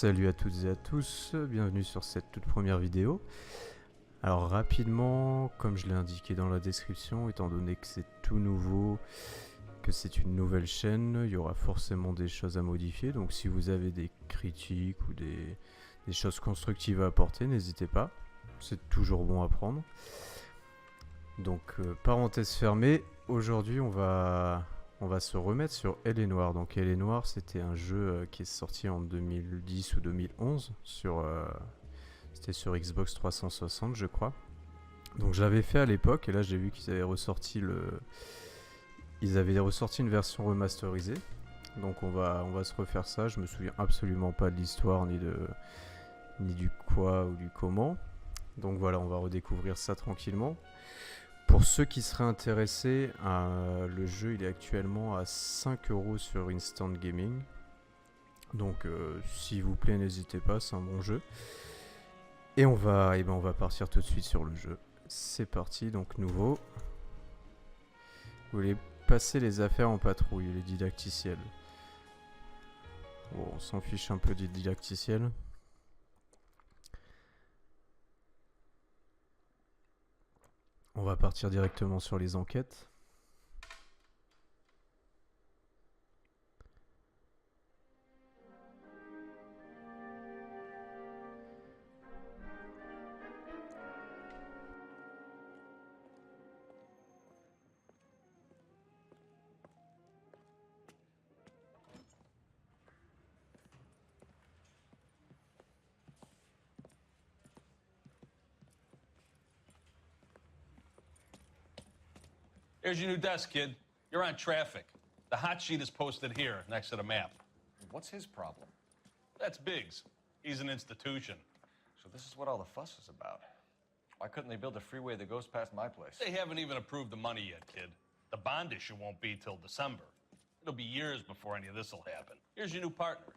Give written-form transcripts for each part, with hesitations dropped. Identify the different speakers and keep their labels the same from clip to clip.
Speaker 1: Salut à toutes et à tous, bienvenue sur cette toute première vidéo. Alors rapidement, comme je l'ai indiqué dans la description, étant donné que c'est tout nouveau, que c'est une nouvelle chaîne, il y aura forcément des choses à modifier. Donc si vous avez des critiques ou des choses constructives à apporter, n'hésitez pas, c'est toujours bon à prendre. Donc parenthèse fermée, aujourd'hui on va se remettre sur L.A Noire. Donc L.A Noire, c'était un jeu qui est sorti en 2010 ou 2011 c'était sur Xbox 360 je crois. Donc je l'avais fait à l'époque et là j'ai vu qu'ils avaient ressorti une version remasterisée. Donc on va se refaire ça. Je me souviens absolument pas de l'histoire ni du quoi ou du comment. Donc voilà, on va redécouvrir ça tranquillement. Pour ceux qui seraient intéressés, le jeu il est actuellement à 5 € sur Instant Gaming. Donc s'il vous plaît, n'hésitez pas, c'est un bon jeu. Et on va partir tout de suite sur le jeu. C'est parti, donc nouveau. Vous voulez passer les affaires en patrouille, les didacticiels. Bon, on s'en fiche un peu des didacticiels. On va partir directement sur les enquêtes.
Speaker 2: Here's your new desk, kid. You're on traffic. The hot sheet is posted here, next to the map.
Speaker 3: What's his problem?
Speaker 2: That's Biggs. He's an institution.
Speaker 3: So this is what all the fuss is about. Why couldn't they build a freeway that goes past my place?
Speaker 2: They haven't even approved the money yet, kid. The bond issue won't be till December. It'll be years before any of this will happen. Here's your new partner,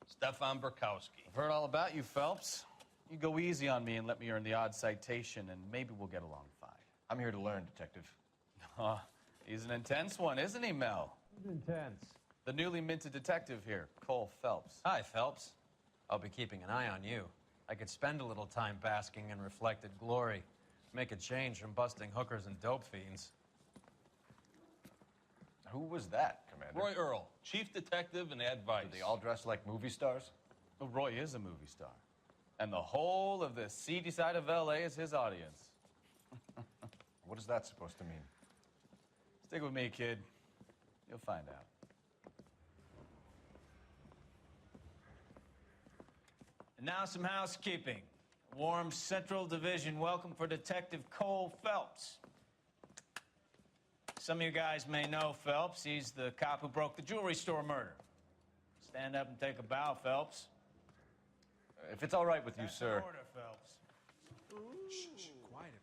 Speaker 2: Stefan Burkowski.
Speaker 4: I've heard all about you, Phelps. You go easy on me and let me earn the odd citation, and maybe we'll get along fine.
Speaker 3: I'm here to learn, Detective.
Speaker 4: He's an intense one, isn't he, Mel?
Speaker 5: Who's intense?
Speaker 4: The newly minted detective here, Cole Phelps.
Speaker 5: Hi, Phelps. I'll be keeping an eye on you. I could spend a little time basking in reflected glory. Make a change from busting hookers and dope fiends.
Speaker 3: Who was that, Commander?
Speaker 2: Roy Earl, chief detective and advice.
Speaker 3: Do they all dress like movie stars?
Speaker 4: Well, Roy is a movie star. And the whole of the seedy side of L.A. is his audience.
Speaker 3: What is that supposed to mean?
Speaker 4: Stick with me, kid. You'll find out. And now some housekeeping. Warm Central Division welcome for Detective Cole Phelps. Some of you guys may know Phelps. He's the cop who broke the jewelry store murder. Stand up and take a bow, Phelps.
Speaker 3: If it's all right with you, sir.
Speaker 4: Order, Phelps.
Speaker 6: Shh, quiet, everybody.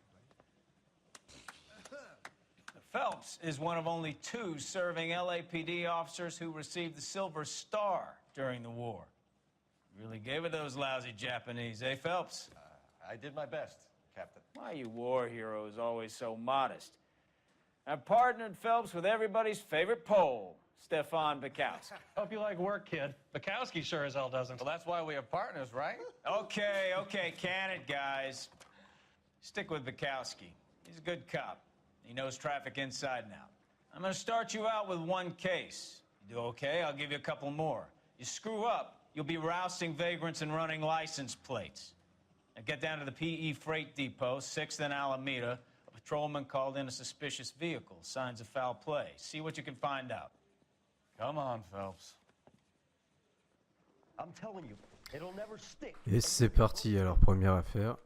Speaker 4: Phelps is one of only 2 serving LAPD officers who received the Silver Star during the war. Really gave it to those lousy Japanese, eh, Phelps?
Speaker 3: I did my best, Captain.
Speaker 4: Why are you war heroes always so modest? I've partnered Phelps with everybody's favorite Pole, Stefan Burkowski.
Speaker 7: Hope you like work, kid. Bukowski sure as hell doesn't.
Speaker 4: Well, that's why we have partners, right? Okay, can it, guys. Stick with Bukowski. He's a good cop. He knows traffic inside and out. I'm gonna start you out with 1 case. You do okay, I'll give you a couple more. You screw up, you'll be rousting vagrants and running license plates. Now get down to the PE Freight Depot, 6th and Alameda. A patrolman called in a suspicious vehicle, signs of foul play. See what you can find out. Come on, Phelps.
Speaker 6: I'm telling you, it'll never stick.
Speaker 1: Et c'est parti, alors première affaire.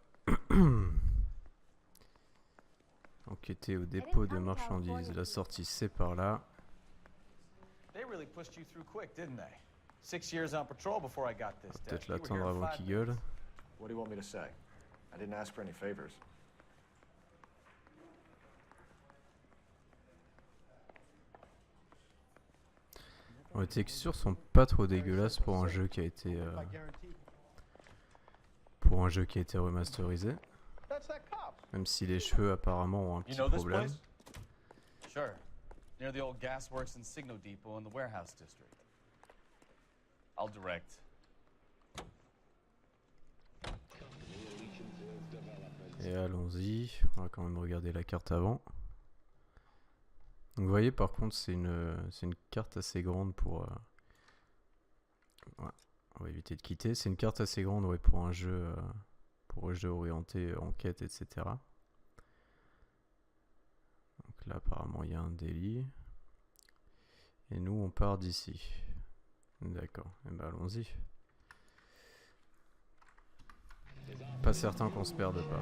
Speaker 1: Enquêter au dépôt de marchandises. La sortie c'est par là.
Speaker 4: They really pushed you through quick, didn't they? 6 years on patrol before I got this desk.
Speaker 1: Peut-être
Speaker 4: You were
Speaker 1: l'attendre
Speaker 4: here in
Speaker 1: avant
Speaker 4: 5
Speaker 1: qu'il gueule.
Speaker 3: What do you want me to say? I didn't ask for any favors.
Speaker 1: Les textures sont pas trop dégueulasses pour un jeu qui a été remasterisé. Même si les cheveux apparemment ont un petit problème.
Speaker 4: Sure. Near the old gasworks and signal depot in the warehouse district. I'll direct.
Speaker 1: Et allons-y, on va quand même regarder la carte avant. Donc vous voyez par contre c'est une carte assez grande pour... ouais, on va éviter de quitter. C'est une carte assez grande ouais, pour un jeu orienté enquête, etc. Donc là apparemment il y a un délit. Et nous on part d'ici. D'accord, et ben allons-y. Pas certain qu'on se perde pas.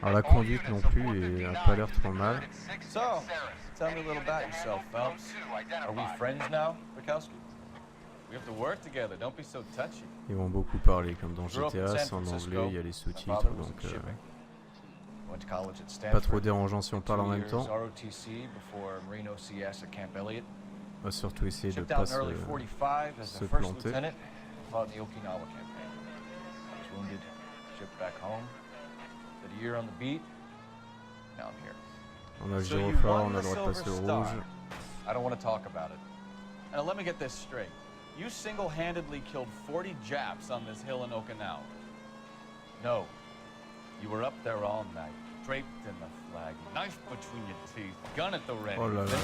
Speaker 1: Alors la conduite non plus n'a pas l'air trop mal.
Speaker 3: So, tell me a little about yourself, Phelps. Are we friends now, Bukowski? We have to work together. Don't be so touchy.
Speaker 1: Ils vont beaucoup parler comme dans
Speaker 3: Grew up in
Speaker 1: GTA,
Speaker 3: San
Speaker 1: c'est en
Speaker 3: Francisco.
Speaker 1: anglais, il y a les
Speaker 3: My
Speaker 1: sous-titres,
Speaker 3: father was
Speaker 1: donc
Speaker 3: in shipping. Went to college at
Speaker 1: pas
Speaker 3: Stanford.
Speaker 1: trop dérangeant si on parle en
Speaker 3: 2
Speaker 1: même
Speaker 3: years
Speaker 1: temps.
Speaker 3: ROTC before Marine OCS at Camp Elliott.
Speaker 1: On va surtout essayer de
Speaker 3: Shipped
Speaker 1: pas
Speaker 3: out in early 45 as
Speaker 1: se
Speaker 3: a first
Speaker 1: planter.
Speaker 3: lieutenant. Fought in the Okinawa campaign. I was wounded, shipped back home. Did a year on the beat. Now I'm here.
Speaker 1: On a le
Speaker 3: So you
Speaker 1: gyrophare,
Speaker 3: won
Speaker 1: on a le
Speaker 3: the
Speaker 1: droit de
Speaker 3: Silver
Speaker 1: passer au
Speaker 3: Star.
Speaker 1: rouge.
Speaker 3: I don't want to talk about it. Now let me get this straight. You single-handedly killed 40 Japs on this hill in Okinawa. No. You were up there all night, draped in the flag, knife between your teeth, gun at the ready.
Speaker 1: Oh là là.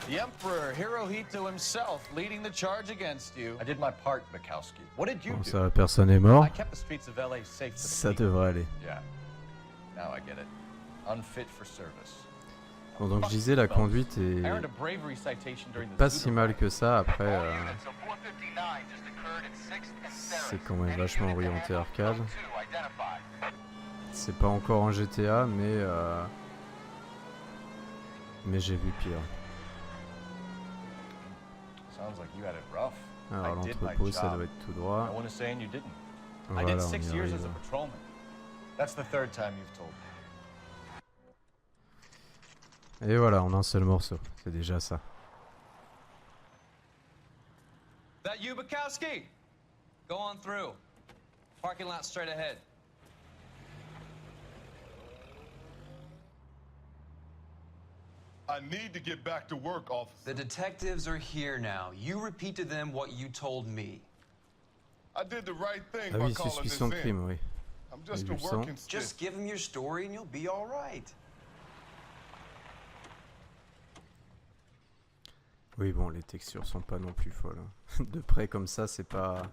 Speaker 3: The Emperor Hirohito himself leading the charge against you. I did my part, Bukowski. What did you
Speaker 1: Bon,
Speaker 3: do?
Speaker 1: ça va, personne n'est mort.
Speaker 3: I kept the streets of LA safe for the
Speaker 1: Ça
Speaker 3: people.
Speaker 1: devrait aller.
Speaker 3: Yeah. Now I get it. Unfit for service.
Speaker 1: Bon, donc je disais, la conduite
Speaker 3: I
Speaker 1: est
Speaker 3: earned a bravery citation during the
Speaker 1: pas
Speaker 3: Zudo
Speaker 1: si mal
Speaker 3: riot.
Speaker 1: que ça. Après, c'est quand même vachement orienté arcade. C'est pas encore un GTA, mais j'ai vu pire.
Speaker 3: Sounds like you had it rough.
Speaker 1: Alors
Speaker 3: I did my
Speaker 1: l'entrepôt, ça
Speaker 3: job.
Speaker 1: doit être tout
Speaker 3: No
Speaker 1: droit.
Speaker 3: one is saying you didn't. I
Speaker 1: Voilà,
Speaker 3: did
Speaker 1: on
Speaker 3: 6
Speaker 1: y
Speaker 3: years as a
Speaker 1: arrive.
Speaker 3: patrolman. That's the third time you've told me.
Speaker 1: Et voilà, en un seul morceau. C'est déjà ça.
Speaker 5: That you, Bukowski? Go on through. Parking lot straight ahead.
Speaker 8: I need to get back to work, officer.
Speaker 9: The detectives are here now. You repeat to them what you told me.
Speaker 8: I did the right thing
Speaker 1: Ah
Speaker 8: by
Speaker 1: oui,
Speaker 8: calling this
Speaker 1: suspicion de
Speaker 8: in.
Speaker 1: crime, oui.
Speaker 8: I'm just
Speaker 1: Oui,
Speaker 8: a
Speaker 1: je le
Speaker 8: working
Speaker 1: sens.
Speaker 9: Just
Speaker 8: stiff.
Speaker 9: give them your story and you'll be all right.
Speaker 1: Oui, bon, les textures sont pas non plus folles. Hein. De près comme ça, c'est pas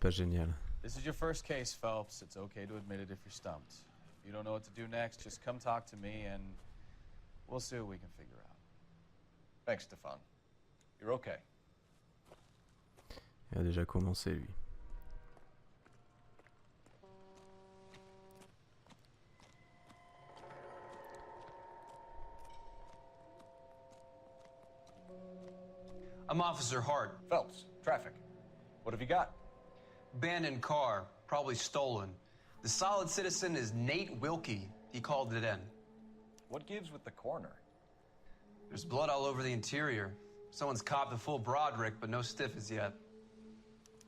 Speaker 1: génial.
Speaker 3: This is your first case, Phelps. It's okay to admit it if you're stumped. If you don't know what to do next, just come talk to me and we'll see what we can figure out. Thanks, Stefan. You're okay.
Speaker 1: Il a déjà commencé, lui.
Speaker 9: I'm Officer Hart.
Speaker 3: Phelps, traffic. What have you got?
Speaker 9: Abandoned car, probably stolen. The solid citizen is Nate Wilkie. He called it in.
Speaker 3: What gives with the coroner?
Speaker 9: There's blood all over the interior. Someone's copped a full Broderick, but no stiff as yet.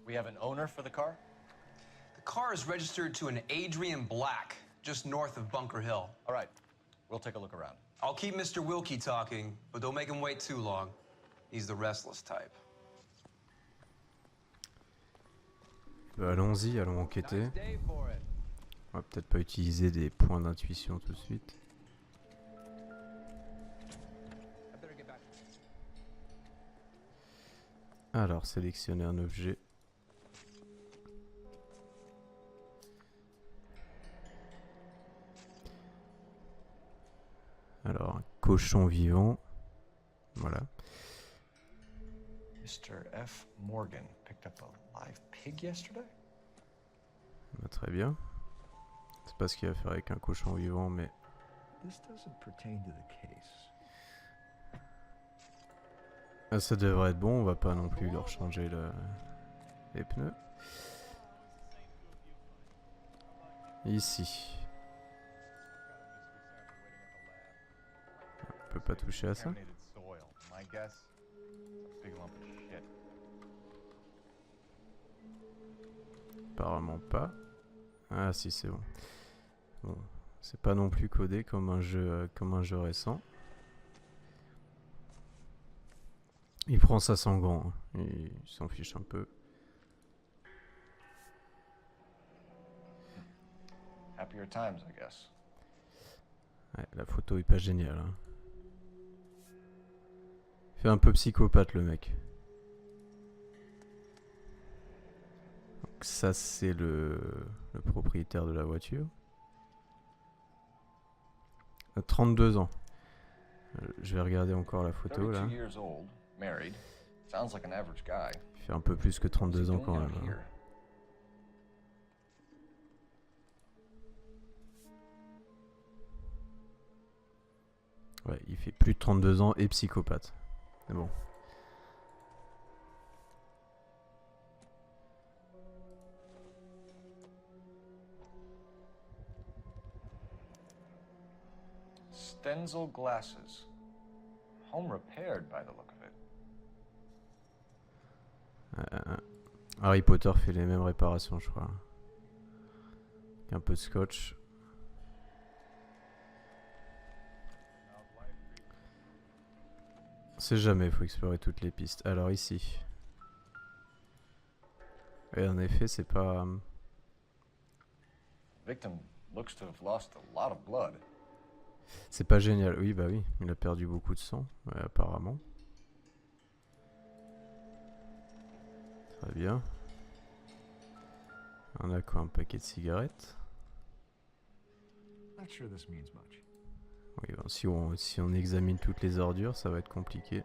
Speaker 3: We have an owner for the car?
Speaker 9: The car is registered to an Adrian Black, just north of Bunker Hill.
Speaker 3: All right. We'll take a look around.
Speaker 9: I'll keep Mr. Wilkie talking, but don't make him wait too long. He's the restless type.
Speaker 1: Allons-y, allons enquêter. On va peut-être pas utiliser des points d'intuition tout de suite. Alors, sélectionner un objet. Alors, un cochon vivant. Voilà.
Speaker 3: Mr. F. Morgan picked up a live pig yesterday?
Speaker 1: Bah, très bien. C'est pas ce qu'il va faire avec un cochon vivant, mais...
Speaker 6: This doesn't pertain to the case.
Speaker 1: Ah, ça devrait être bon, on va pas non plus leur changer les pneus. Ici. On peut pas toucher à ça.
Speaker 3: Contaminated soil. My guess, it's a big lump of shit.
Speaker 1: Apparemment pas. Ah si, c'est bon. Bon, c'est pas non plus codé comme un jeu récent. Il prend ça sans gants, hein. Il s'en fiche un peu.
Speaker 3: Happier times, I guess.
Speaker 1: Ouais, la photo est pas géniale. Hein. Il fait un peu psychopathe le mec. Donc ça c'est le propriétaire de la voiture. 32 ans. Je vais regarder encore la photo là.
Speaker 3: 32 years old, married. Sounds like an average guy.
Speaker 1: Il fait un peu plus que 32 ans
Speaker 3: What's he
Speaker 1: quand
Speaker 3: doing
Speaker 1: même.
Speaker 3: out
Speaker 1: Hein.
Speaker 3: here?
Speaker 1: Ouais, il fait plus de 32 ans et psychopathe. Mais bon.
Speaker 3: Stenzel glasses. Home repaired by the look of it.
Speaker 1: Harry Potter fait les mêmes réparations, je crois. Un peu de scotch. On sait jamais, faut explorer toutes les pistes. Alors ici. Et en effet, c'est pas...
Speaker 3: Victim looks to have lost a lot of blood.
Speaker 1: C'est pas génial. Oui, bah oui, il a perdu beaucoup de sang, apparemment. Très bien. On a quoi, un paquet de cigarettes?
Speaker 6: Not sure this means much.
Speaker 1: Oui, bon, si on examine toutes les ordures, ça va être compliqué.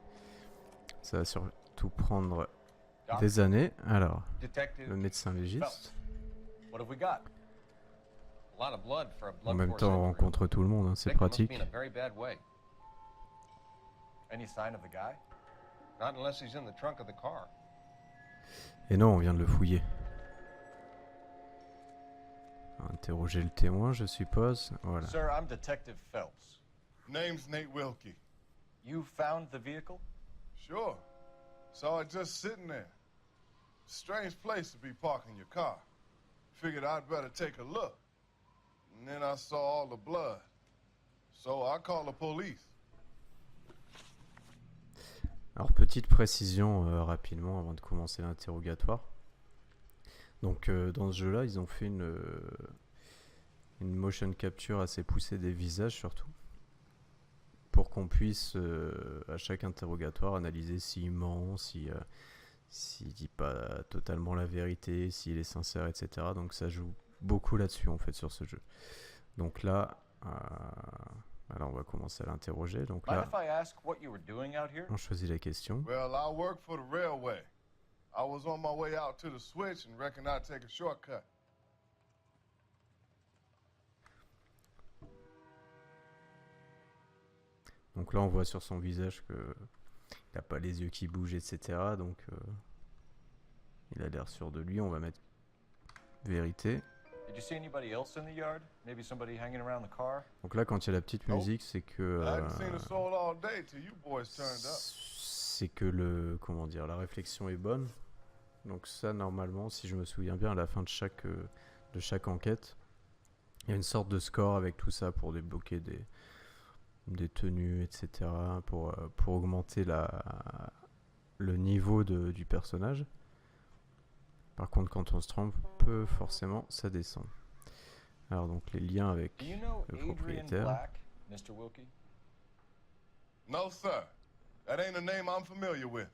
Speaker 1: Ça va surtout prendre des années. Alors, le médecin légiste.
Speaker 3: What have we got?
Speaker 5: A lot of blood for a
Speaker 1: En
Speaker 5: blood
Speaker 1: même
Speaker 5: force
Speaker 1: temps, on
Speaker 5: injury.
Speaker 1: rencontre tout le monde, hein, c'est
Speaker 5: Victim must
Speaker 1: pratique.
Speaker 5: be in a very bad way.
Speaker 3: Any sign of the guy?
Speaker 5: Not unless he's in the trunk of the car.
Speaker 1: Et non, on vient de le fouiller. Interroger le témoin, je suppose. Voilà.
Speaker 3: Sir, I'm Detective Phelps.
Speaker 8: Name's Nate Wilkie.
Speaker 3: You found the vehicle?
Speaker 8: Sure. Saw it just sitting there. Strange place to be parking your car. Figured I'd better take a look. And then I saw all the blood. So I called the police.
Speaker 1: Alors, petite précision rapidement avant de commencer l'interrogatoire. Donc, dans ce jeu-là, ils ont fait une motion capture assez poussée des visages, surtout. Pour qu'on puisse, à chaque interrogatoire, analyser s'il ment, s'il dit pas totalement la vérité, s'il est sincère, etc. Donc, ça joue beaucoup là-dessus, en fait, sur ce jeu. Donc là... Alors on va commencer à l'interroger. Donc
Speaker 3: Mind
Speaker 1: là,
Speaker 3: if I ask what you were doing out here?
Speaker 1: on choisit la question.
Speaker 8: Well, I work for the railway. I was on my way out to the switch and reckoned I'd take a shortcut.
Speaker 1: Donc là on voit sur son visage que il n'a pas les yeux qui bougent, etc. Donc il a l'air sûr de lui. On va mettre vérité.
Speaker 3: Did you see anybody else in the yard? Maybe somebody hanging around the car?
Speaker 1: Donc là quand il y a la petite musique, c'est que
Speaker 8: I hadn't seen a soul all day till you boys turned up.
Speaker 1: c'est que le comment dire, la réflexion est bonne. Donc ça normalement, si je me souviens bien, à la fin de chaque enquête, il y a une sorte de score avec tout ça pour débloquer des tenues, etc. pour augmenter le niveau du personnage. Par contre, quand on se trompe, forcément, ça descend. Alors donc les liens avec
Speaker 3: Do you know
Speaker 1: le
Speaker 3: Adrian
Speaker 1: propriétaire.
Speaker 3: Black, Mr. Wilkie?
Speaker 8: No, sir. That ain't a name I'm familiar with.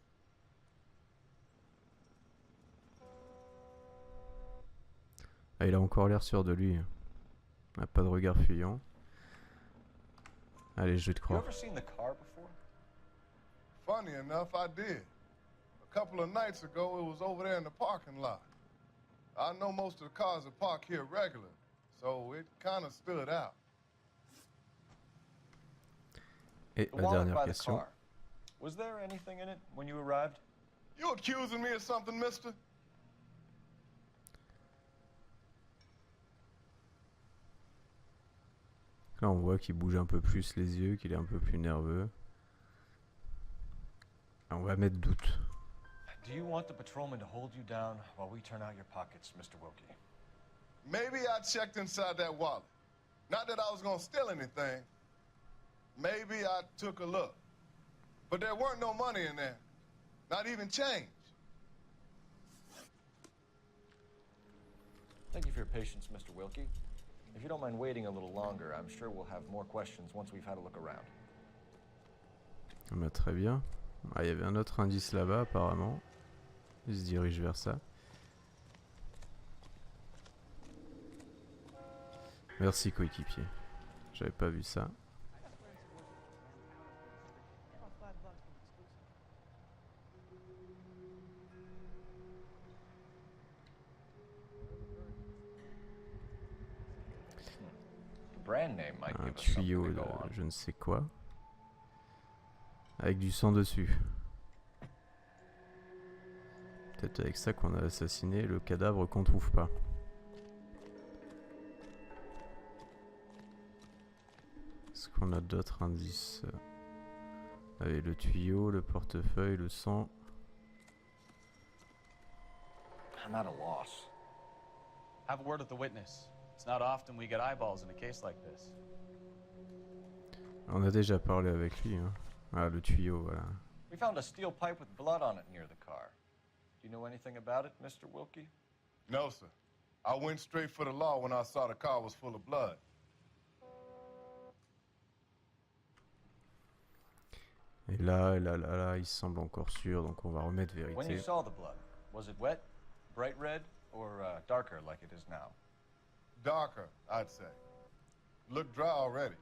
Speaker 1: Ah, il a encore l'air sûr de lui. Il n'a pas de regard fuyant. Allez, je vais te
Speaker 3: You
Speaker 1: croire.
Speaker 3: ever seen the car before?
Speaker 8: Funny enough, I did. A couple of nights ago, it was over there in the parking lot. I know most of the cars are parked here regular, so it kind of stood out.
Speaker 1: Et
Speaker 3: The
Speaker 1: la
Speaker 3: wallet
Speaker 1: dernière
Speaker 3: by the
Speaker 1: question.
Speaker 3: car. Was there anything in it when you arrived?
Speaker 8: You accusing me of something, mister?
Speaker 1: Là, on voit qu'il bouge un peu plus les yeux, qu'il est un peu plus nerveux. On va mettre doute.
Speaker 3: Do you want the patrolman to hold you down while we turn out your pockets, Mr. Wilkie?
Speaker 8: Maybe I checked inside that wallet. Not that I was gonna steal anything. Maybe I took a look. But there weren't no money in there. Not even change.
Speaker 3: Thank you for your patience, Mr. Wilkie.
Speaker 6: If you don't mind waiting a little longer, I'm sure we'll have more questions once we've had a look around.
Speaker 1: Bah, très bien. Ah, il y avait un autre indice là-bas apparemment. Il se dirige vers ça. Merci coéquipier. J'avais pas vu ça.
Speaker 6: Brand name might
Speaker 1: Un
Speaker 6: give us something
Speaker 1: tuyau
Speaker 6: to
Speaker 1: de
Speaker 6: go on.
Speaker 1: je ne sais quoi. Avec du sang dessus. Peut-être avec ça qu'on a assassiné le cadavre qu'on trouve pas. Est-ce qu'on a d'autres indices? Allez, le tuyau, le portefeuille, le sang.
Speaker 6: I'm at a loss.
Speaker 3: Have a word with the witness. It's not often we get eyeballs in a case like this.
Speaker 1: On a déjà parlé avec lui. Hein. Ah, le tuyau, voilà.
Speaker 6: We found a steel pipe with blood on it near the car. Do you know anything about it, Mr. Wilkie?
Speaker 8: No, sir. I went straight for the law when I saw the car was full of blood.
Speaker 1: Et là, il semble encore sûr, donc on va remettre
Speaker 6: When you
Speaker 1: vérité.
Speaker 6: saw the blood, was it wet, bright red, or darker like it is now?
Speaker 8: Darker, I'd say. Looked dry already.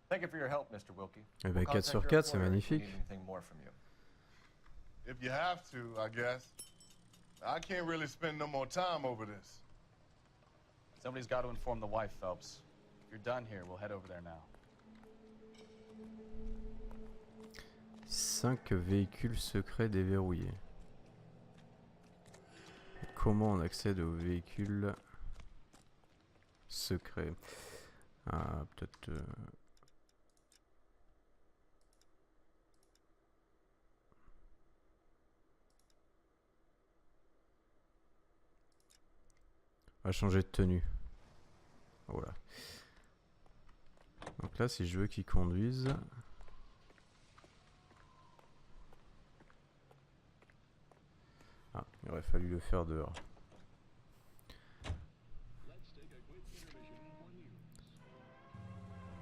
Speaker 6: Thank you for your help, Mr. Wilkie.
Speaker 1: Eh ben,
Speaker 6: We'll
Speaker 1: 4 sur
Speaker 6: contact
Speaker 1: 4, c'est
Speaker 6: your employer if we
Speaker 1: magnifique.
Speaker 6: need anything more from you.
Speaker 8: If you have to, I guess. I can't really spend no more time over this.
Speaker 3: Somebody's got to inform the wife, Phelps. If you're done here, we'll head over there now.
Speaker 1: 5 véhicules secrets déverrouillés. Comment on accède aux véhicules secrets? Ah, peut-être... On va changer de tenue. Voilà. Donc là, si je veux qu'ils conduisent... Ah, il aurait fallu le faire dehors.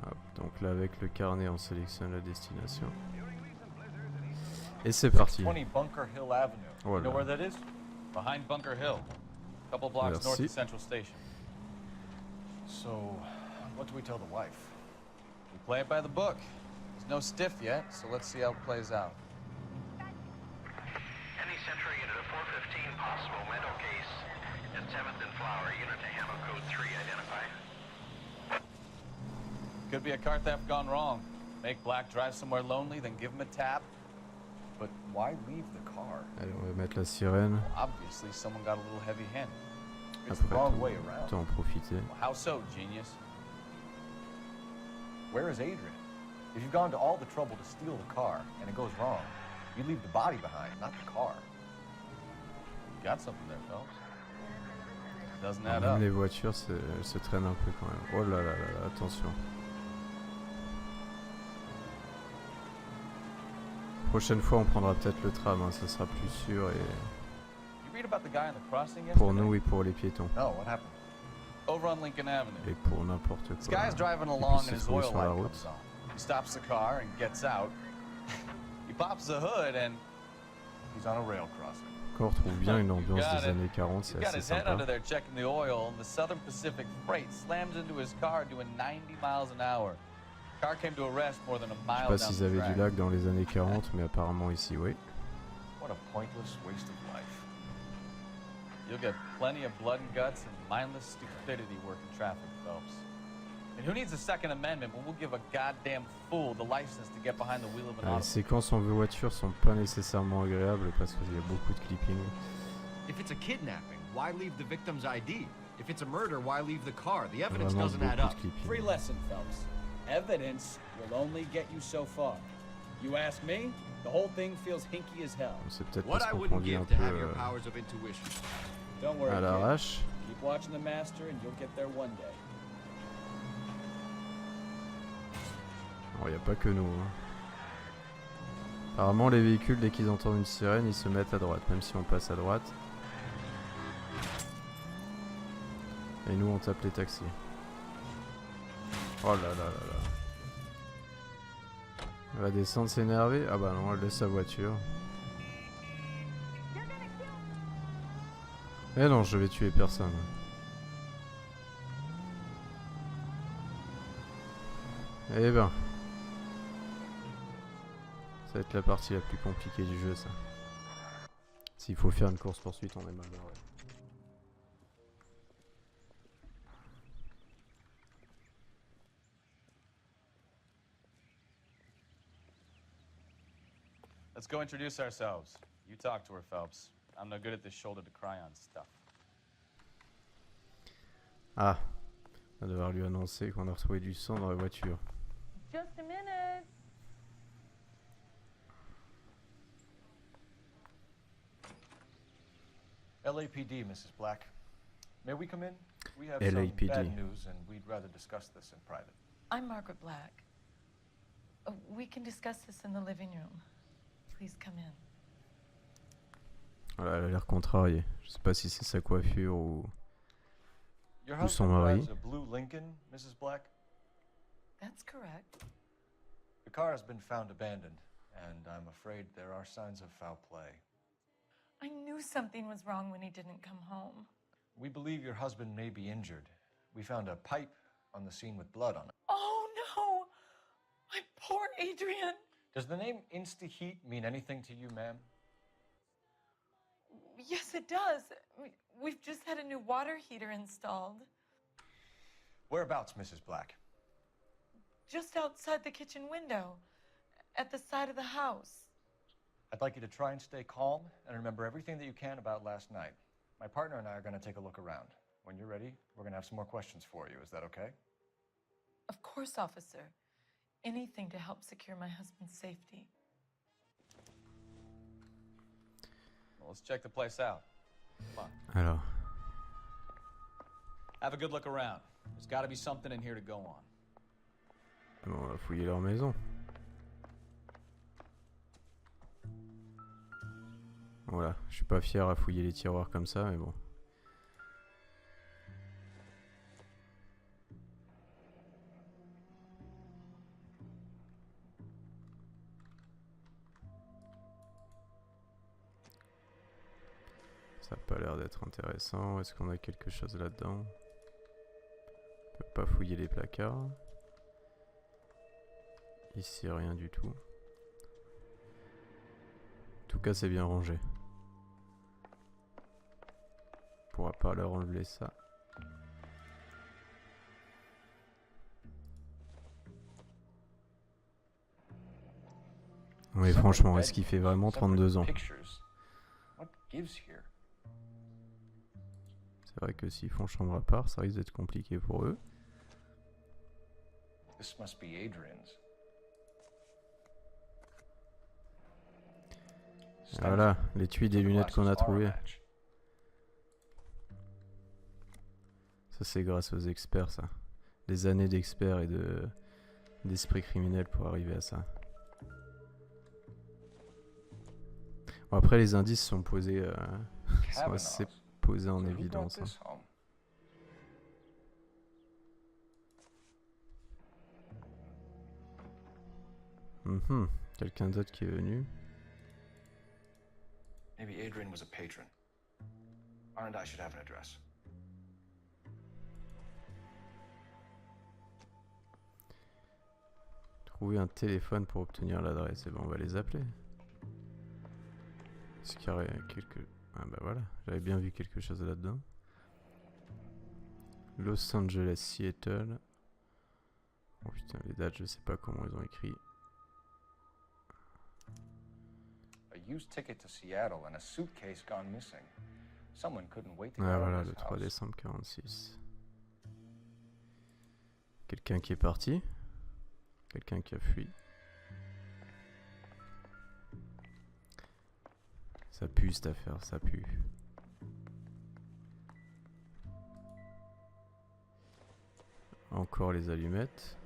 Speaker 1: Hop, donc là, avec le carnet, on sélectionne la destination. Et c'est parti.
Speaker 6: 20 Bunker Hill Avenue. You know where
Speaker 1: Voilà.
Speaker 6: that is?
Speaker 3: Behind Bunker Hill. A couple blocks north
Speaker 1: Merci.
Speaker 3: of Central Station.
Speaker 6: So, what do we tell the wife?
Speaker 3: We play it by the book. There's no stiff yet, so let's see how it plays out.
Speaker 10: Any Central unit of 415 possible mental case at 7th and Flower, unit to handle code 3 identify.
Speaker 3: Could be a car theft gone wrong. Make Black drive somewhere lonely, then give him a tap.
Speaker 6: But why leave the car?
Speaker 1: Allez, on va mettre la sirène.
Speaker 3: Obviously, someone got a little heavy-handed.
Speaker 6: It's the
Speaker 1: Après,
Speaker 6: wrong way around.
Speaker 1: autant en profiter.
Speaker 3: Well, how so, genius?
Speaker 6: Where is Adrian? If you've gone to all the trouble to steal the car and it goes wrong, you leave the body behind, not the car.
Speaker 3: Got something there, Phelps. Doesn't
Speaker 1: Alors,
Speaker 3: add
Speaker 1: même
Speaker 3: up.
Speaker 1: les voitures se traînent un peu quand même. Oh là là là là, attention. Prochaine fois, on prendra peut-être le tram, hein, ça sera plus sûr et
Speaker 3: You read about the guy on the crossing
Speaker 1: pour
Speaker 3: yesterday?
Speaker 1: nous et pour les piétons.
Speaker 6: No, what happened?
Speaker 3: Over on Lincoln Avenue.
Speaker 1: Et pour n'importe
Speaker 3: This
Speaker 1: quoi.
Speaker 3: guy's driving
Speaker 1: qui
Speaker 3: along
Speaker 1: puisse
Speaker 3: and
Speaker 1: se
Speaker 3: his
Speaker 1: trouver
Speaker 3: oil
Speaker 1: sur la
Speaker 3: light
Speaker 1: route.
Speaker 3: comes on. He stops the car and gets out. He pops the hood and
Speaker 6: He's on a rail crossing.
Speaker 1: Encore, on trouve bien une
Speaker 3: You
Speaker 1: ambiance
Speaker 3: got
Speaker 1: des
Speaker 3: it.
Speaker 1: années 40,
Speaker 3: he's
Speaker 1: c'est
Speaker 3: got
Speaker 1: assez
Speaker 3: his head
Speaker 1: sympa.
Speaker 3: under there checking the oil, and the Southern Pacific Freight slams into his car doing 90 miles an hour. Car came to a rest more than a
Speaker 1: Je sais
Speaker 3: mile
Speaker 1: pas
Speaker 3: down
Speaker 1: s'ils
Speaker 3: the
Speaker 1: avaient
Speaker 3: track.
Speaker 1: du lac dans les années 40, mais apparemment ici, oui.
Speaker 6: What a pointless waste of life.
Speaker 3: You'll get plenty of blood and guts and mindless stupidity working traffic, Phelps. And who needs a Second Amendment when we'll give a goddamn fool the license to get behind the wheel of an
Speaker 1: Les
Speaker 3: automobile?
Speaker 1: séquences en voiture sont pas nécessairement agréables parce qu'il y a beaucoup de clipping.
Speaker 11: If it's a kidnapping, why leave the victim's ID? If it's a murder, why leave the car? The evidence
Speaker 1: Vraiment
Speaker 11: doesn't add
Speaker 1: beaucoup
Speaker 11: up.
Speaker 1: de clipping.
Speaker 12: Free lesson, Phelps. Evidence will only get you so far. You ask me, the whole thing feels hinky as hell.
Speaker 1: C'est peut-être
Speaker 11: What
Speaker 1: parce
Speaker 11: I
Speaker 1: qu'on
Speaker 11: wouldn't
Speaker 1: conduit un
Speaker 11: give to
Speaker 1: peu
Speaker 11: have your powers of intuition.
Speaker 12: Don't worry,
Speaker 1: à
Speaker 12: kid.
Speaker 1: l'arrache.
Speaker 12: Keep watching the master and you'll get there one day.
Speaker 1: Il n'y a pas que nous. Hein. Apparemment, les véhicules, dès qu'ils entendent une sirène, ils se mettent à droite, même si on passe à droite. Et nous on tape les taxis. Oh là là là là. Elle va descendre s'énerver. Ah bah non, elle laisse sa voiture. Eh non, je vais tuer personne. Eh ben. Ça va être la partie la plus compliquée du jeu, ça. S'il faut faire une course-poursuite, on est mal barré.
Speaker 3: Let's go introduce ourselves. You talk to her, Phelps. I'm no good at this shoulder to cry on stuff.
Speaker 1: Ah, on va devoir lui annoncer qu'on a retrouvé du sang dans la voiture.
Speaker 13: Just a minute.
Speaker 6: LAPD, Mrs. Black. May we come in? We have
Speaker 1: LAPD.
Speaker 6: some bad news, and we'd rather discuss this in private.
Speaker 13: I'm Margaret Black. We can discuss this in the living room. Please come in.
Speaker 1: Voilà, elle a l'air contrariée. Je sais pas si c'est sa coiffure ou son
Speaker 6: Your
Speaker 1: mari.
Speaker 6: husband drives a blue Lincoln, Mrs. Black?
Speaker 13: That's correct.
Speaker 6: The car has been found abandoned, and I'm afraid there are signs of foul play.
Speaker 13: I knew something was wrong when he didn't come home.
Speaker 6: We believe your husband may be injured. We found a pipe on the scene with blood on it.
Speaker 13: Oh no! My poor Adrian!
Speaker 6: Does the name Insta-Heat mean anything to you, ma'am?
Speaker 13: Yes, it does. We've just had a new water heater installed.
Speaker 6: Whereabouts, Mrs. Black?
Speaker 13: Just outside the kitchen window, at the side of the house.
Speaker 6: I'd like you to try and stay calm and remember everything that you can about last night. My partner and I are going to take a look around. When you're ready, we're going to have some more questions for you. Is that okay?
Speaker 13: Of course, officer. Anything to help secure my husband's safety.
Speaker 3: Well, let's check the place out. Come on.
Speaker 1: Alors,
Speaker 12: Have a good look around. There's got to be something in here to go on.
Speaker 1: bon, on va fouiller leur maison. Voilà, je suis pas fier à fouiller les tiroirs comme ça, mais bon. Ça a pas l'air d'être intéressant. Est-ce qu'on a quelque chose là-dedans? On peut pas fouiller les placards. Ici, rien du tout. En tout cas, c'est bien rangé. On pourra pas leur enlever ça. Oui, franchement, est-ce qu'il fait vraiment 32 ans? C'est vrai que s'ils font chambre à part, ça risque d'être compliqué pour eux.
Speaker 6: This must be Adrian's.
Speaker 1: Voilà, l'étui des lunettes qu'on a trouvées. Ça, c'est grâce aux experts, ça. Des années d'experts et d'esprit criminel pour arriver à ça. Bon, après, les indices sont posés, sont assez posés en évidence. Hein. Quelqu'un d'autre qui est venu.
Speaker 6: Maybe Adrian was a patron. R and I should have an address.
Speaker 1: Trouver un téléphone pour obtenir l'adresse. Et bon, on va les appeler. Est-ce qu'il y aurait quelque... Ah bah voilà, j'avais bien vu quelque chose là-dedans. Los Angeles, Seattle. Oh putain, les dates, je sais pas comment ils ont écrit.
Speaker 6: A used ticket to Seattle and a suitcase gone missing. Someone couldn't wait to
Speaker 1: Ah
Speaker 6: get
Speaker 1: voilà,
Speaker 6: out of
Speaker 1: le
Speaker 6: this
Speaker 1: 3
Speaker 6: house.
Speaker 1: décembre 46. Quelqu'un qui est parti. Quelqu'un qui a fui. Ça pue cette affaire, ça pue. Encore les allumettes.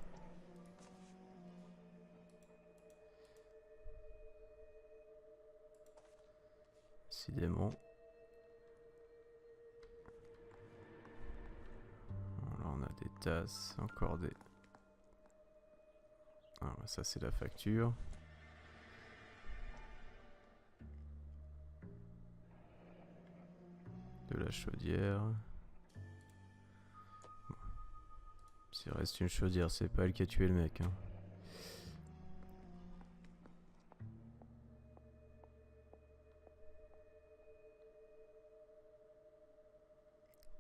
Speaker 1: Décidément. tasses, encore des... Ah, bah ça c'est la facture. De la chaudière. Bon. S'il reste une chaudière, c'est pas elle qui a tué le mec. Hein.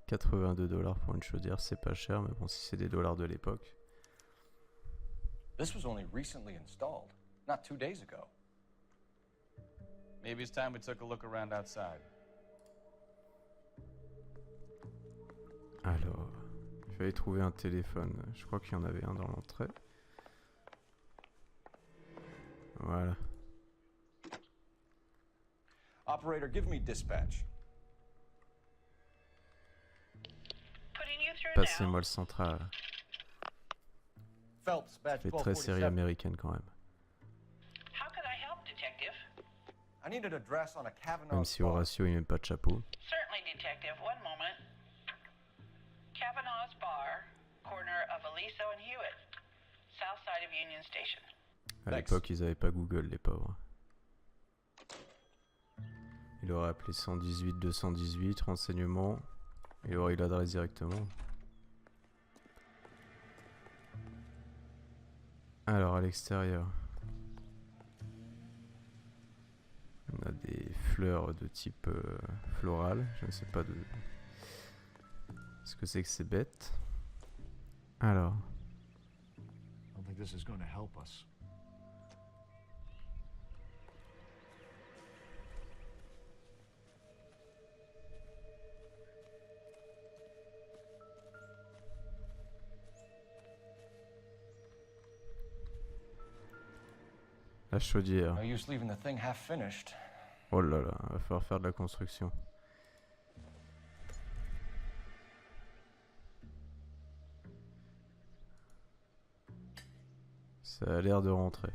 Speaker 1: $82 pour une chaudière, c'est pas cher, mais bon, si c'est des dollars de l'époque.
Speaker 6: This was only recently installed, not 2 days ago.
Speaker 3: Maybe it's time we took a look around outside.
Speaker 1: Alors, il fallait trouver un téléphone. Je crois qu'il y en avait un dans l'entrée. Voilà.
Speaker 6: Operator, give me dispatch.
Speaker 1: Passez-moi le central.
Speaker 6: Phelps, badge
Speaker 1: Fait très série
Speaker 6: 1247.
Speaker 1: américaine quand même.
Speaker 10: How can I help, Detective?
Speaker 6: I need an address on a Kavanaugh's
Speaker 1: Même si
Speaker 6: bar.
Speaker 1: Horatio il met pas de chapeau.
Speaker 10: Certainly, Detective. One moment. Kavanaugh's Bar, corner of Aliso and Hewitt, south side of Union Station.
Speaker 1: À l'époque, ils avaient pas Google, les pauvres. Il aurait appelé 118 218, renseignements. Il aurait eu l'adresse directement. Alors, à l'extérieur, on a des fleurs de type floral. Je ne sais pas de ce que c'est bête. Alors.
Speaker 11: I don't think this is going to help us.
Speaker 1: La chaudière.
Speaker 6: No use leaving the thing half finished.
Speaker 1: Oh là là, va falloir faire de la construction. Ça a l'air de rentrer.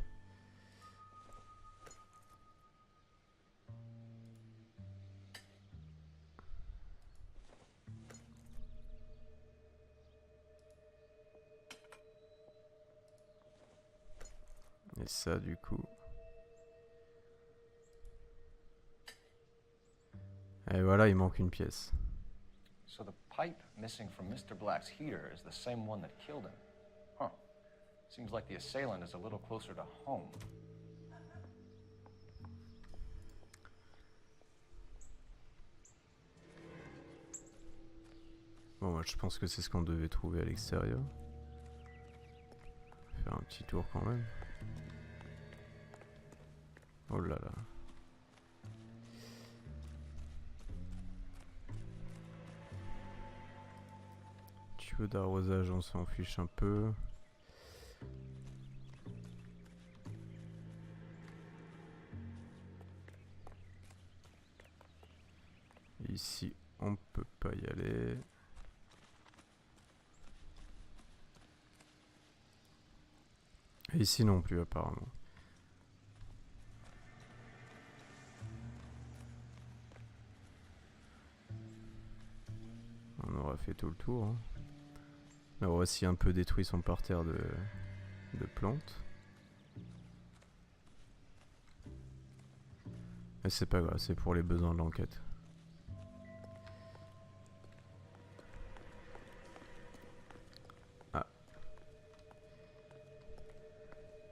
Speaker 1: Et ça du coup. Et voilà, il manque une pièce.
Speaker 6: So the pipe missing from Mr. Black's heater is the same one that killed him. Huh. Seems like the assailant is a little closer to home.
Speaker 1: Bon, moi je pense que c'est ce qu'on devait trouver à l'extérieur. Faire un petit tour quand même. Oh là là. Tuyau d'arrosage, on s'en fiche un peu. Ici, on peut pas y aller. Et ici non plus apparemment. On aura fait tout le tour. Hein. Là voici un peu détruit son parterre de plantes. Mais c'est pas grave, c'est pour les besoins de l'enquête. Ah.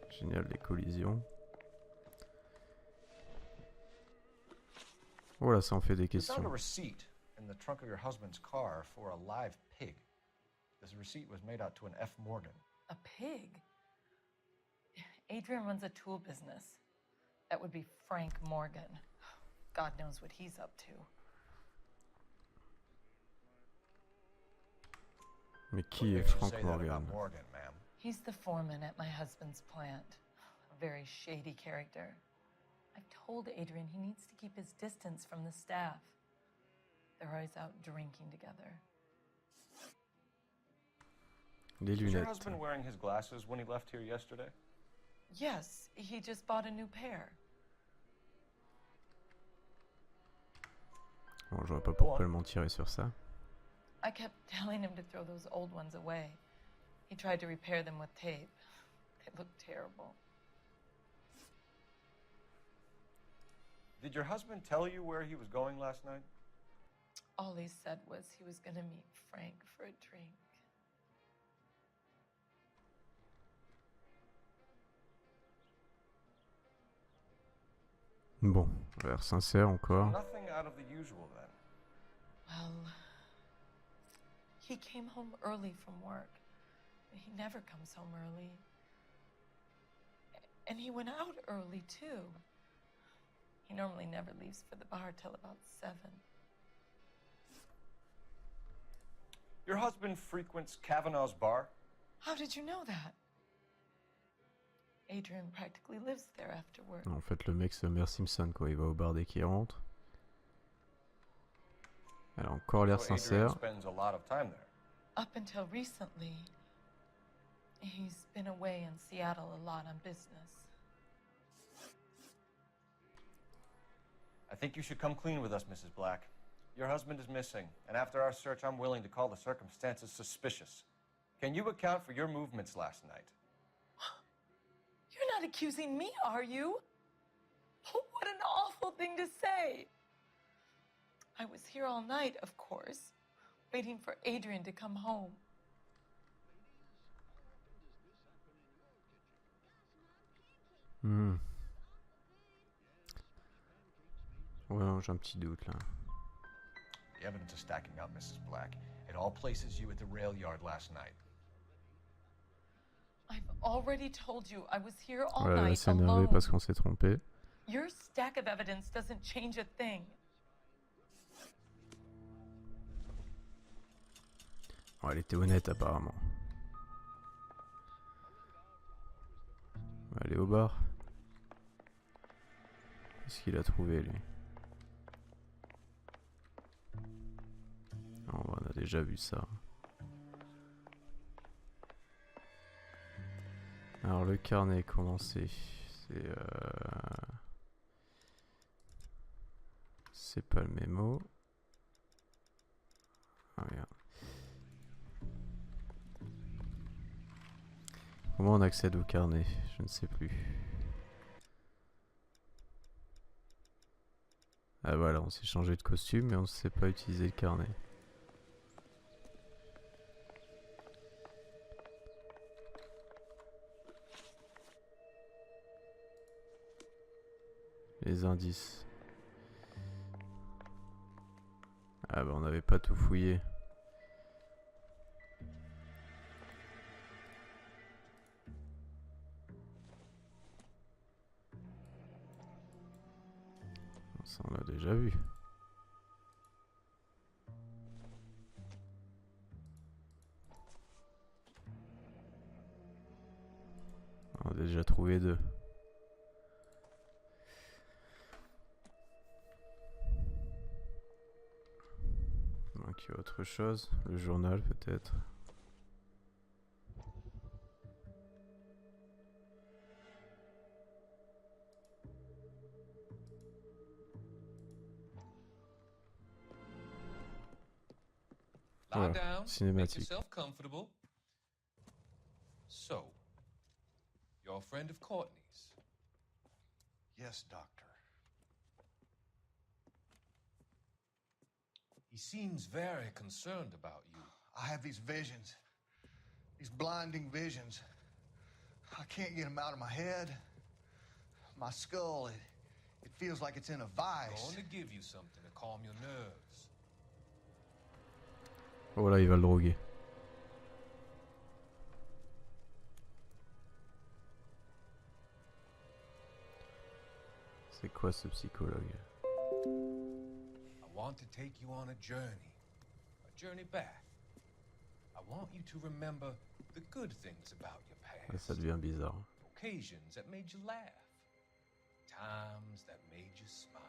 Speaker 1: Génial, les collisions. Voilà, ça en fait des
Speaker 6: We found a
Speaker 1: questions.
Speaker 6: receipt in the trunk of your husband's car for a live pig. This receipt was made out to an F. Morgan.
Speaker 13: A pig? Adrian runs a tool business. That would be Frank Morgan. God knows what he's up to.
Speaker 1: Mais qui est
Speaker 6: What makes you
Speaker 1: Frank
Speaker 6: say that about
Speaker 1: Morgan?
Speaker 6: Morgan, ma'am?
Speaker 13: He's the foreman at my husband's plant. A very shady character. I've told Adrian he needs to keep his distance from the staff. They're always out drinking together.
Speaker 1: Les
Speaker 6: Was your
Speaker 1: lunettes.
Speaker 6: husband wearing his glasses when he left here yesterday?
Speaker 13: Yes, he just bought a new pair.
Speaker 1: Bon, je vois pas pourquoi le mentirait sur ça.
Speaker 13: I kept telling him to throw those old ones away. He tried to repair them with tape. They looked terrible.
Speaker 6: Did your husband tell you where he was going last night?
Speaker 13: All he said was he was going to meet Frank for a drink.
Speaker 1: Bon, l'air sincère encore.
Speaker 6: Nothing out of the usual then.
Speaker 13: Well, he came home early from work. He never comes home early. And he went out early, too. He normally never leaves for the bar till about 7.
Speaker 6: Your husband frequents Kavanaugh's bar?
Speaker 13: How did you know that? Adrian practically lives there after work.
Speaker 1: En fait, le mec, c'est Homer Simpson, quoi. Il va au bar dès qu'il rentre. Elle a encore l'air
Speaker 6: So Adrian
Speaker 1: sincère.
Speaker 6: spends a lot of time there.
Speaker 13: Up until recently, he's been away in Seattle a lot on business.
Speaker 6: I think you should come clean with us, Mrs. Black. Your husband is missing, and after our search, I'm willing to call the circumstances suspicious. Can you account for your movements last night?
Speaker 13: You're not accusing me, are you? Oh, what an awful thing to say. I was here all night, of course, waiting for Adrian to come home.
Speaker 1: Ouais, non, j'ai un petit doute là.
Speaker 6: The evidence is stacking up, Mrs. Black. It all places you at the rail yard last night.
Speaker 13: I've already told you I was here all
Speaker 1: Voilà, elle
Speaker 13: night
Speaker 1: s'est énervée
Speaker 13: alone.
Speaker 1: parce qu'on s'est trompé.
Speaker 13: Your stack of evidence doesn't change a thing.
Speaker 1: Oh, elle était honnête apparemment. On va aller au bar. Qu'est-ce qu'il a trouvé lui? Oh, on a déjà vu ça. Alors le carnet, comment c'est? C'est pas le mémo. Ah, regarde. Comment on accède au carnet? Je ne sais plus. Ah voilà, on s'est changé de costume mais on ne sait pas utiliser le carnet. Les indices. Ah bah on n'avait pas tout fouillé. Ça on l'a déjà vu. On a déjà trouvé 2. Donc il y a autre chose, le journal peut-être.
Speaker 14: Lie down, make
Speaker 1: cinématique.
Speaker 14: yourself comfortable. So, you're a friend of Courtney's?
Speaker 15: Yes, Doctor.
Speaker 14: He seems very concerned about you.
Speaker 15: I have these visions, these blinding visions. I can't get them out of my head. My skull, it feels like it's in a
Speaker 14: I'm
Speaker 15: vice.
Speaker 14: going to give you something to calm your nerves.
Speaker 1: Voilà, il va le droguer. C'est quoi ce psychologue?
Speaker 14: I want to take you on a journey back. I want you to remember the good things about your
Speaker 1: Là,
Speaker 14: past.
Speaker 1: ça devient bizarre.
Speaker 14: Occasions that made you laugh. Times that made you smile.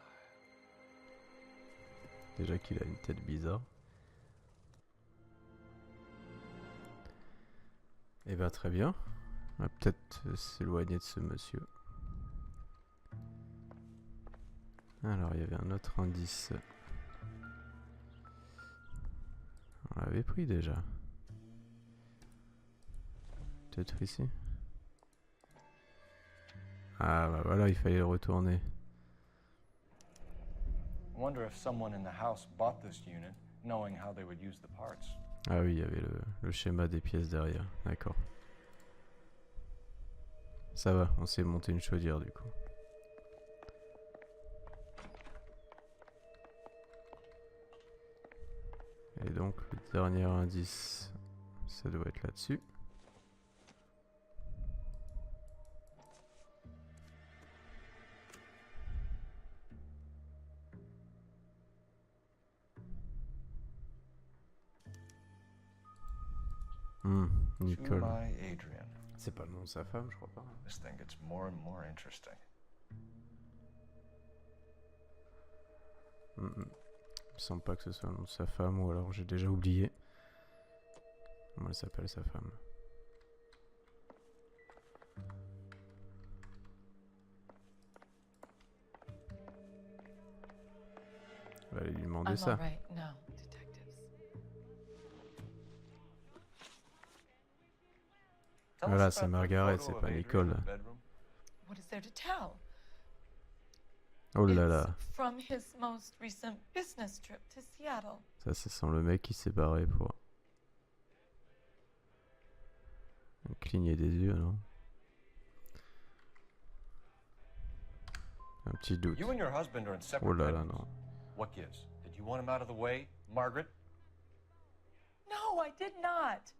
Speaker 1: Déjà qu'il a une tête bizarre. Et bah très bien. On va peut-être s'éloigner de ce monsieur. Alors il y avait un autre indice. On l'avait pris déjà. Peut-être ici. Ah bah voilà, il fallait le retourner.
Speaker 6: Wonder if someone in the house bought this unit, knowing how they would use the parts.
Speaker 1: Ah oui, il y avait le schéma des pièces derrière. D'accord. Ça va, on s'est monté une chaudière du coup. Et donc le dernier indice, ça doit être là-dessus. Nicole. C'est pas le nom de sa femme, je crois pas.
Speaker 6: This thing gets more and more interesting.
Speaker 1: Il me semble pas que ce soit le nom de sa femme, ou alors j'ai déjà oublié. Comment elle s'appelle sa femme? On va aller lui demander ça. Voilà, c'est Margaret, c'est pas Nicole.
Speaker 13: What is there to tell?
Speaker 1: Oh là là.
Speaker 13: From his most recent business trip to Seattle.
Speaker 1: Ça sent le mec qui s'est barré pour cligner des yeux, non? Un petit doute.
Speaker 6: You and your husband are in separate
Speaker 1: Oh là là,
Speaker 6: bedrooms.
Speaker 1: non.
Speaker 6: What gives? Did you want him out of the way, Margaret?
Speaker 13: No, I did not.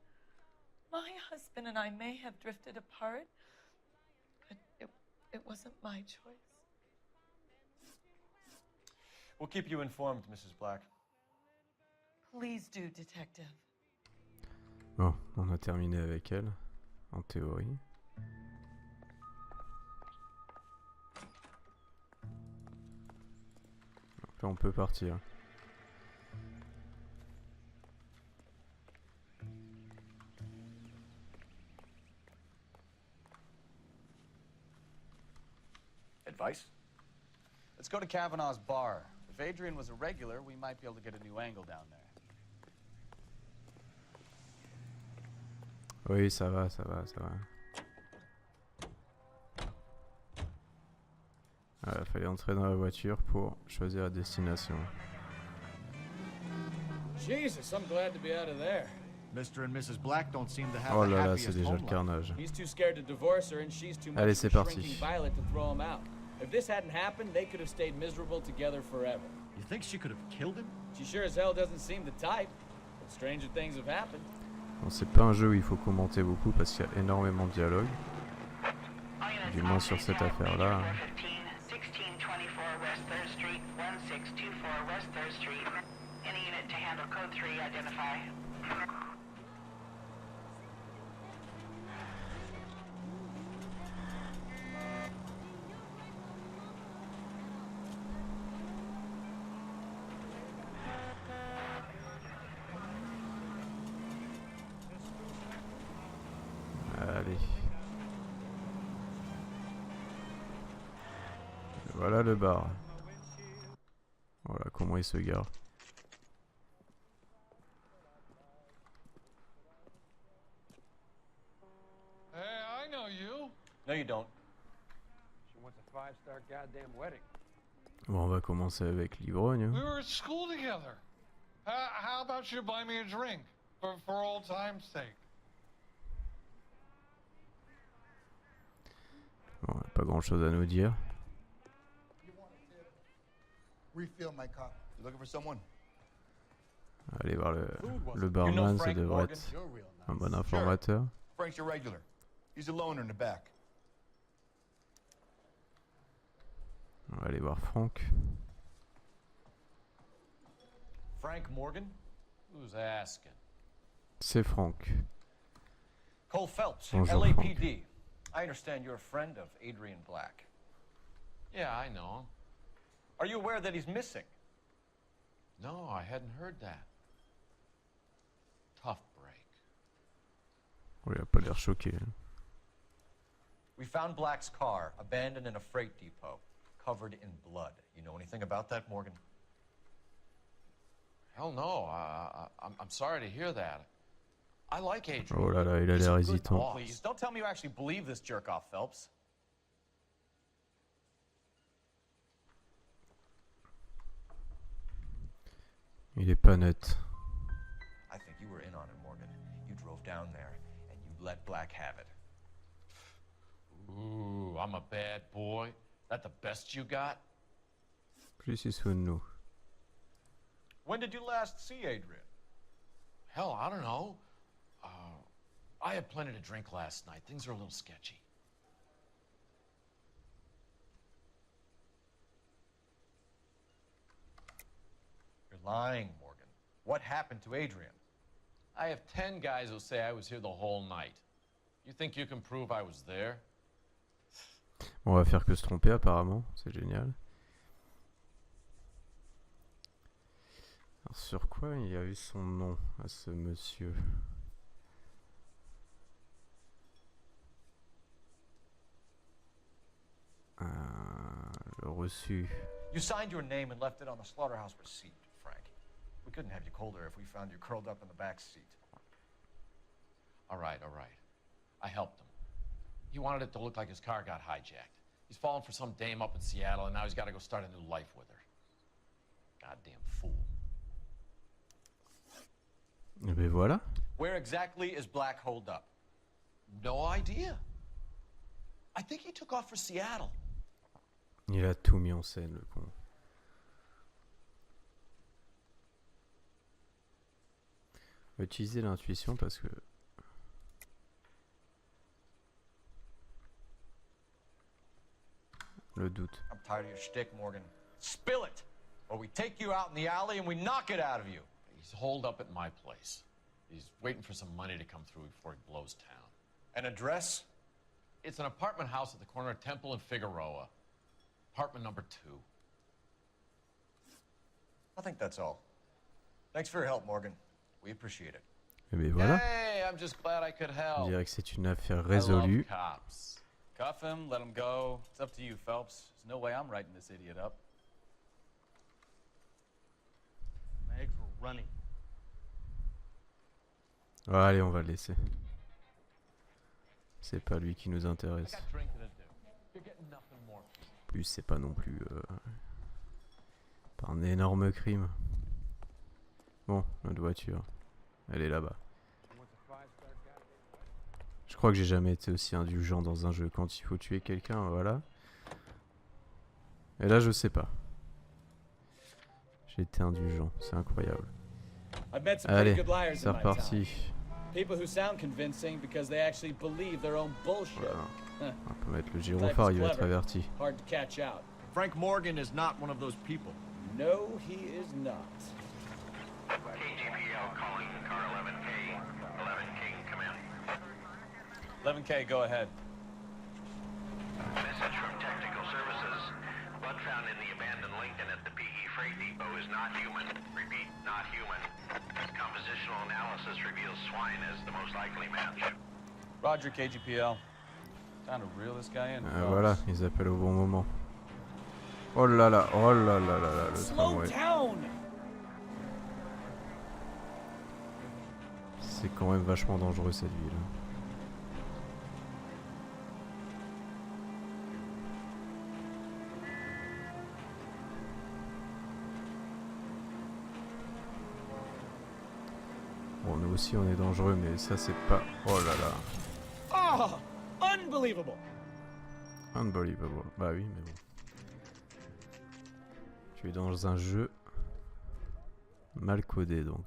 Speaker 13: My husband and I may have drifted apart, but it wasn't my choice.
Speaker 6: We'll keep you informed, Mrs. Black.
Speaker 13: Please do, detective.
Speaker 1: Bon, on a terminé avec elle, en théorie. Donc là, on peut partir.
Speaker 3: Advice? Let's go to Kavanaugh's bar. If Adrian was a regular, we might be able to get a new angle down there.
Speaker 1: Oui, ça va, ça va, ça va. Voilà, fallait entrer dans la voiture pour choisir la destination.
Speaker 12: Jesus, I'm glad to be out of there.
Speaker 11: Mr. and Mrs. Black don't seem to have
Speaker 1: Oh
Speaker 11: the
Speaker 1: là là, c'est
Speaker 11: happiest
Speaker 1: déjà le
Speaker 11: home life.
Speaker 1: carnage.
Speaker 12: He's too scared to divorce her, and she's too much
Speaker 1: Allez,
Speaker 12: of
Speaker 1: c'est
Speaker 12: a
Speaker 1: parti.
Speaker 12: shrinking violet to throw him out. If this hadn't happened, they could have stayed miserable together forever.
Speaker 11: You think she could have killed him?
Speaker 12: She sure as hell doesn't seem the type, but stranger things have happened.
Speaker 1: Bon, c'est pas un jeu où il faut commenter beaucoup parce qu'il y a énormément de dialogue. Du moins sur cette affaire-là.
Speaker 10: 1624 West 3rd Street, 1624 West 3rd Street. Any unit to handle code 3, identify.
Speaker 1: Allez. Voilà le bar. Voilà comment il se gare.
Speaker 14: Hey, I know you.
Speaker 6: No, you don't.
Speaker 16: She wants a 5-star goddamn wedding.
Speaker 1: Bon, on va commencer avec l'ivrogne.
Speaker 14: We were at school together. How about you buy me a drink for old time's sake?
Speaker 1: Bon, pas grand chose à nous dire.
Speaker 15: Refill my cup. You looking for someone?
Speaker 1: Allez voir le barman, ça devrait être un bon informateur.
Speaker 15: Frank's your regular. He's a loner in the back.
Speaker 1: On va aller voir Franck.
Speaker 3: Frank Morgan? Who's asking?
Speaker 1: C'est Franck.
Speaker 6: Cole Phelps,
Speaker 1: Bonjour,
Speaker 6: LAPD. I understand you're a friend of Adrian Black.
Speaker 5: Yeah, I know him.
Speaker 6: Are you aware that he's missing?
Speaker 5: No, I hadn't heard that. Tough break.
Speaker 1: Oh, il a pas l'air choqué. Hein.
Speaker 6: We found Black's car abandoned in a freight depot, covered in blood. You know anything about that, Morgan?
Speaker 5: Hell no. I'm sorry to hear that. I like Adrian.
Speaker 1: Oh là là, il a l'air hésitant.
Speaker 3: Please, don't tell me you actually believe this jerk-off, Phelps.
Speaker 1: Il est pas net.
Speaker 6: I think you were in on it, Morgan. You drove down there, and you let Black have it.
Speaker 5: Ooh, I'm a bad boy. That the best you got?
Speaker 1: Plus il se fout de nous.
Speaker 3: When did you last see Adrian?
Speaker 5: Hell, I don't know. I had plenty to drink last night. Things are a little sketchy.
Speaker 6: You're lying, Morgan. What happened to Adrian?
Speaker 5: I have 10 guys who'll say I was here the whole night. You think you can prove I was there?
Speaker 1: On va faire que se tromper apparemment, c'est génial. Alors, sur quoi il y a eu son nom à ce monsieur? Le reçu.
Speaker 6: You signed your name and left it on the slaughterhouse receipt, Frank. We couldn't have you colder if we found you curled up in the back seat.
Speaker 5: All right, all right. I helped him. He wanted it to look like his car got hijacked. He's fallen for some dame up in Seattle, and now he's got to go start a new life with her. Goddamn fool.
Speaker 1: Et ben voilà.
Speaker 6: Where exactly is Black holed up?
Speaker 5: No idea. I think he took off for Seattle.
Speaker 1: Il a tout mis en scène, le con. On va utiliser l'intuition parce que... Le doute.
Speaker 6: I'm tired of your shtick, Morgan. Spill it, or we take you out in the alley and we knock it out of you.
Speaker 5: He's holed up at my place. He's waiting for some money to come through before he blows town.
Speaker 6: An address?
Speaker 5: It's an apartment house at the corner of Temple and Figueroa. Apartment number 2.
Speaker 6: I think that's all. Thanks for your help, Morgan. We appreciate it.
Speaker 1: Et bien voilà.
Speaker 5: Hey, I'm just glad I could help.
Speaker 1: On dirait que c'est une affaire résolue.
Speaker 3: I love cops. Cuff him, let him go. It's up to you, Phelps. There's no way I'm writing this idiot up.
Speaker 7: My eggs were running.
Speaker 1: Allez, on va le laisser. C'est pas lui qui nous intéresse. Plus, c'est pas non plus pas un énorme crime. Bon, notre voiture, elle est là-bas. Je crois que j'ai jamais été aussi indulgent dans un jeu. Quand il faut tuer quelqu'un, voilà. Et là, je sais pas. J'ai été indulgent, c'est incroyable. Allez, c'est reparti.
Speaker 12: People who sound convincing because they actually believe their own bullshit.
Speaker 1: Voilà. On peut mettre le gyrophare, il va être averti.
Speaker 12: Hard to catch out.
Speaker 11: Frank Morgan is not one of those people.
Speaker 12: No, he is not.
Speaker 10: KGPL calling car 11K. 11K, come in.
Speaker 3: 11K, go ahead.
Speaker 10: Message from Technical Services. Blood found in the abandoned Lincoln at the PE Freight Depot is not human. Repeat, not human. Compositional analysis reveals swine as the most likely match.
Speaker 3: Roger, KGPL. Time to reel this guy in.
Speaker 1: Voilà, ils appellent au bon moment. Oh là là, oh là là là là, le tramway. C'est quand même vachement dangereux cette ville. Bon, nous aussi on est dangereux, mais ça c'est pas... Oh là là.
Speaker 12: Oh, unbelievable.
Speaker 1: Unbelievable. Bah oui, mais bon. Tu es dans un jeu mal codé, donc...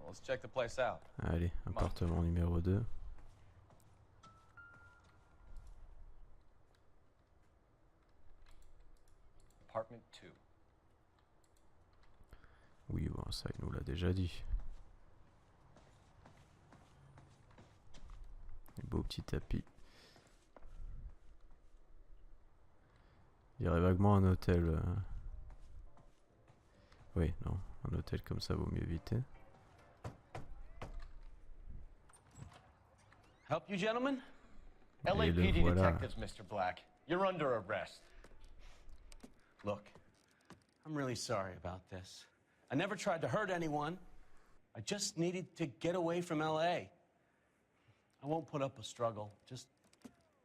Speaker 3: Let's check the place out.
Speaker 1: Allez, appartement numéro 2.
Speaker 6: Apartment 2.
Speaker 1: Oui, bon, ça il nous l'a déjà dit. Un beau petit tapis. Je dirais vaguement un hôtel. Oui, non, un hôtel comme ça vaut mieux éviter.
Speaker 6: Help you, gentlemen?
Speaker 1: Et le
Speaker 6: LAPD
Speaker 1: voilà.
Speaker 6: detectives, Mr. Black. You're under arrest.
Speaker 9: Look, I'm really sorry about this. I never tried to hurt anyone.
Speaker 17: I just needed to get away from L.A. I won't put up a struggle. Just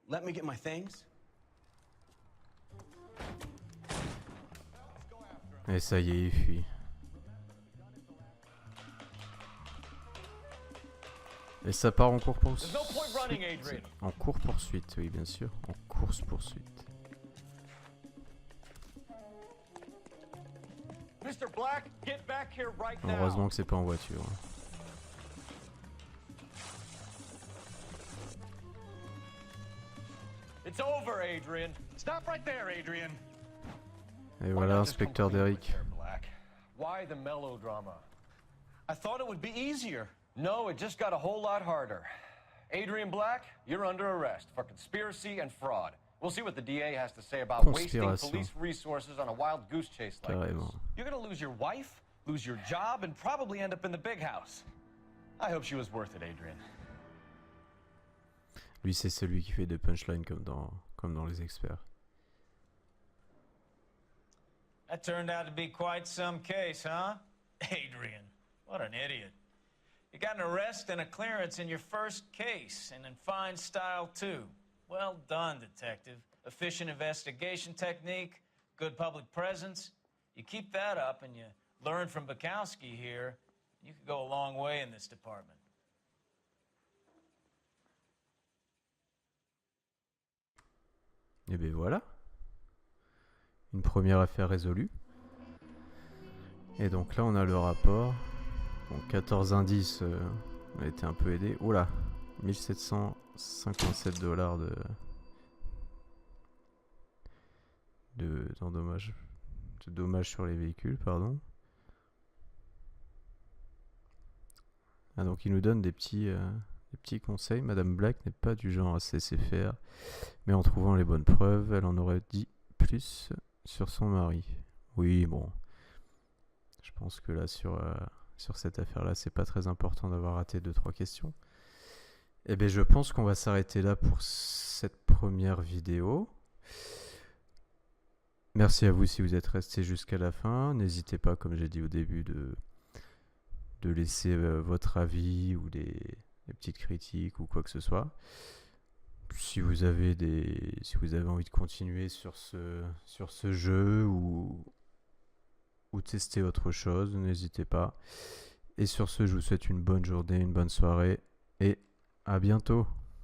Speaker 17: let me get my things.
Speaker 1: Et ça y est, il fuit. Et ça part en cours poursuite. En cours poursuite, oui, bien sûr. En course poursuite.
Speaker 3: Mr. Black, get back here right now.
Speaker 1: Heureusement que c'est pas en voiture.
Speaker 3: It's over, Adrian. Stop right there, Adrian.
Speaker 1: Et voilà, inspecteur Derrick.
Speaker 6: Why the melodrama?
Speaker 3: I thought it would be easier.
Speaker 6: No, it just got a whole lot harder. Adrian Black, you're under arrest for conspiracy and fraud. We'll see what the DA has to say about wasting police resources on a wild goose chase like this.
Speaker 3: You're gonna lose your wife, lose your job, and probably end up in the big house. I hope she was worth it, Adrian.
Speaker 1: Lui, c'est celui qui fait des punchlines comme dans Les Experts.
Speaker 4: That turned out to be quite some case, huh? Adrian, what an idiot. You got an arrest and a clearance in your first case, and in fine style, too. Well done, detective. Efficient investigation technique, good public presence. You keep that up and you learn from Bukowski here, you could go a long way in this department.
Speaker 1: Et bien voilà. Une première affaire résolue. Et donc là on a le rapport. Bon, 14 indices, on a été un peu aidé. Oula, 1757 $ de dommages sur les véhicules, pardon. Ah, donc il nous donne des petits conseils. Madame Black n'est pas du genre à se laisser faire, mais en trouvant les bonnes preuves, elle en aurait dit plus sur son mari. Oui, bon, je pense que là sur cette affaire-là, c'est pas très important d'avoir raté 2-3 questions. Et bien, je pense qu'on va s'arrêter là pour cette première vidéo. Merci à vous si vous êtes restés jusqu'à la fin. N'hésitez pas, comme j'ai dit au début, de laisser votre avis ou des petites critiques ou quoi que ce soit. Si vous avez envie de continuer sur ce jeu ou tester autre chose, n'hésitez pas. Et sur ce, je vous souhaite une bonne journée, une bonne soirée et à bientôt.